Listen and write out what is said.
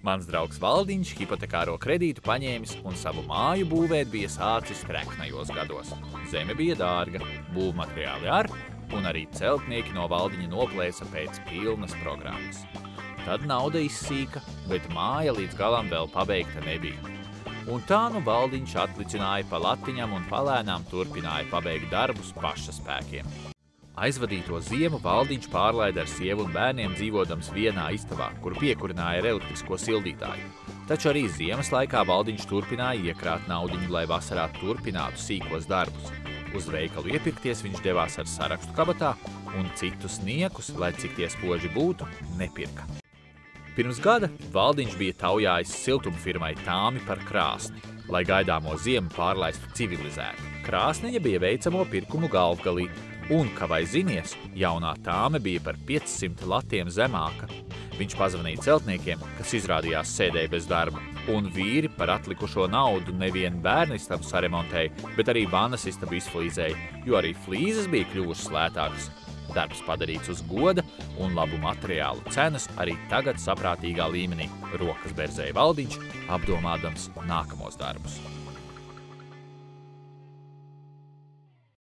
Mans draugs Valdiņš hipotekāro kredītu paņēmis un savu māju būvēt bija sācis treknajos gados. Zeme bija dārga, būvmateriāli un arī celtnieki no Valdiņa noplēsa pēc pilnas programmas. Tad nauda izsīka, bet māja līdz galam vēl pabeigta nebija. Un tā nu Valdiņš atlicināja pa latiņam un palēnām turpināja pabeigt darbus paša spēkiem. Aizvadīto ziemu Valdiņš pārlaida ar sievu un bērniem dzīvodams vienā istabā, kur piekurināja ar elektrisko sildītāju. Taču arī ziemas laikā Valdiņš turpināja iekrāt naudiņu, lai vasarā turpinātu sīkos darbus. Uz veikalu iepirkties viņš devās ar sarakstu kabatā un citus niekus, lai cik tie spoži būtu, nepirka. Pirms gada Valdiņš bija taujājis siltumfirmai Tāmi par krāsni, lai gaidāmo ziemu pārlaistu civilizētu. Krāsniņa bija veicamo pirkumu galvgalī, un, kā vai zinies, jaunā Tāme bija par 500 latiem zemāka. Viņš pazvanīja celtniekiem, kas izrādījās sēdēja bez darba, un vīri par atlikušo naudu nevien bērnistabu saremontēja, bet arī vannas istabu izflīzēja, jo arī flīzes bija kļuvušas lētākas. Darbs padarīts uz goda, un labu materiālu cenas arī tagad saprātīgā līmenī rokas berzēja Valdiņš, apdomādams nākamos darbus.